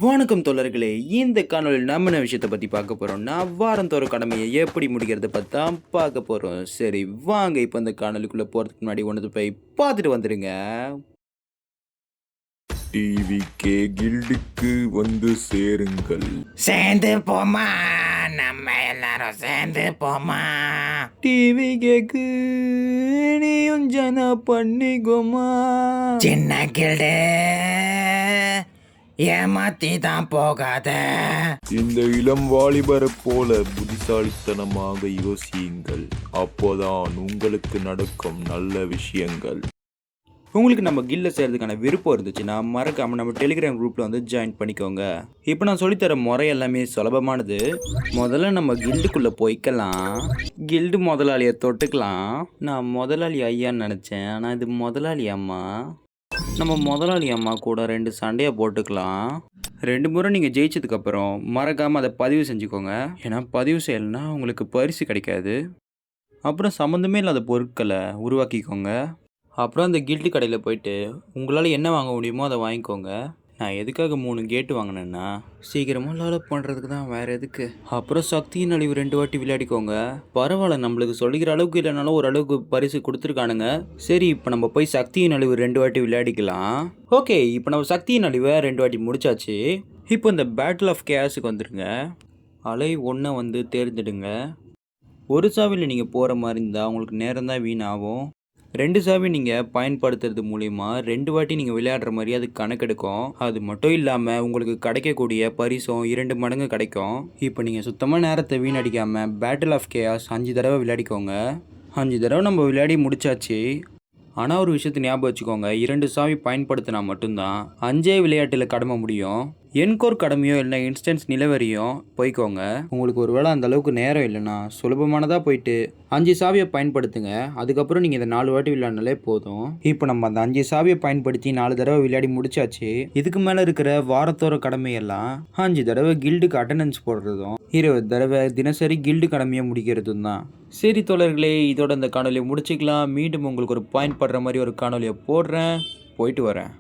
வணக்கம் தோழர்களே, இந்த காணொலியில் நம்ம என்ன விஷயத்தை பற்றி பார்க்க போகிறோம்னா வாரந்தோறும் கடமையை எப்படி முடிக்கிறத பற்றி தான் பார்க்க போகிறோம். சரி வாங்க, இப்போ இந்த காணொலிக்குள்ளே போகிறதுக்கு முன்னாடி ஒன்று போய் பார்த்துட்டு வந்துடுங்க. டிவிகே கில்டுக்கு வந்து சேருங்கள். சேர்ந்து போமா, நம்ம எல்லாரும் சேர்ந்து போமா. டிவி கேக்கு நீயும் ஜனா பண்ணிக்கோமா. சின்ன கில்டு ஏமாத்தி தான் போகாத. இந்த இளம் வாலிபரை போல புத்திசாலித்தனமாக யோசியுங்கள். அப்போதான் உங்களுக்கு நடக்கும் நல்ல விஷயங்கள். உங்களுக்கு நம்ம கில்ல சேர்றதுக்கான விருப்பம் இருந்துச்சுன்னா மறக்காமல் நம்ம டெலிகிராம் குரூப்பில் வந்து ஜாயின் பண்ணிக்கோங்க. இப்போ நான் சொல்லித்தர முறை எல்லாமே சுலபமானது. முதல்ல நம்ம கில்டுக்குள்ளே போய்க்கலாம். கில்டு முதலாளியை தொட்டுக்கலாம். நான் முதலாளி ஐயான்னு நினச்சேன், ஆனால் இது முதலாளி அம்மா. நம்ம முதலாளி அம்மா கூட 2 சண்டையை போட்டுக்கலாம். 2 முறை நீங்கள் ஜெயிச்சதுக்கப்புறம் மறக்காமல் அதை பதிவு செஞ்சுக்கோங்க. ஏன்னா பதிவு செய்யலைன்னா உங்களுக்கு பரிசு கிடைக்காது. அப்புறம் சம்மந்தமே இல்லாத பொருட்களை உருவாக்கிக்கோங்க. அப்புறம் அந்த கில்டு கடையில் போயிட்டு உங்களால் என்ன வாங்க முடியுமோ அதை வாங்கிக்கோங்க. நான் எதுக்காக 3 கேட்டு வாங்கினேன்னா சீக்கிரமாக டெவலப் பண்ணுறதுக்கு தான், வேறு எதுக்கு. அப்புறம் சக்தியின் அழிவு 2 வாட்டி விளையாடிக்கோங்க. பரவாயில்ல, நம்மளுக்கு சொல்லிக்கிற அளவுக்கு இல்லைனாலும் ஓரளவுக்கு பரிசு கொடுத்துருக்கானுங்க. சரி, இப்போ நம்ம போய் சக்தியின் அழிவு 2 வாட்டி விளையாடிக்கலாம். ஓகே, இப்போ நம்ம சக்தியின் அழிவை 2 வாட்டி முடிச்சாச்சு. இப்போ இந்த பேட்டில் ஆஃப் கேஸுக்கு வந்துடுங்க. அலை 1 வந்து தேர்ந்தெடுங்க. ஒரு சாவியில் நீங்கள் போகிற மாதிரி இருந்தால் உங்களுக்கு நேரம் தான் வீணாகும். 2 சாவி நீங்கள் பயன்படுத்துறது மூலிமா 2 வாட்டி நீங்கள் விளையாடுற மாதிரி அது கணக்கெடுக்கும். அது மட்டும் இல்லாமல் உங்களுக்கு கிடைக்கக்கூடிய பரிசும் 2 மடங்கு கிடைக்கும். இப்போ நீங்கள் சுத்தமாக நேரத்தை வீணடிக்காமல் பேட்டில் ஆஃப் கேஸ் 5 தடவை விளையாடிக்கோங்க. 5 தடவை நம்ம விளையாடி முடிச்சாச்சு. ஆனால் ஒரு விஷயத்தை ஞாபகம் வச்சுக்கோங்க, 2 சாவி பயன்படுத்தினா மட்டும்தான் 5 விளையாட்டில் கடமை முடியும். என்கோர் கடமையோ இல்லை இன்ஸ்டன்ஸ் நிலவரியும் போய்க்கோங்க. உங்களுக்கு ஒரு வேளை அந்த அளவுக்கு நேரம் இல்லைன்னா சுலபமானதாக போயிட்டு 5 சாவியை பயன்படுத்துங்க. அதுக்கப்புறம் நீங்கள் இதை 4 வாட்டி விளையாடினாலே போதும். இப்போ நம்ம அந்த 5 சாவியை பயன்படுத்தி 4 தடவை விளையாடி முடிச்சாச்சு. இதுக்கு மேலே இருக்கிற வாரத்தோற கடமையெல்லாம் 5 தடவை கில்டுக்கு அட்டண்டன்ஸ் போடுறதும் 20 தடவை தினசரி கில்டு கடமையை முடிக்கிறதும் தான். சரி தோழர்களே, இதோட இந்த காணொலியை முடிச்சுக்கலாம். மீண்டும் உங்களுக்கு ஒரு பாயிண்ட் படுற மாதிரி ஒரு காணொலியை போடுறேன். போயிட்டு வரேன்.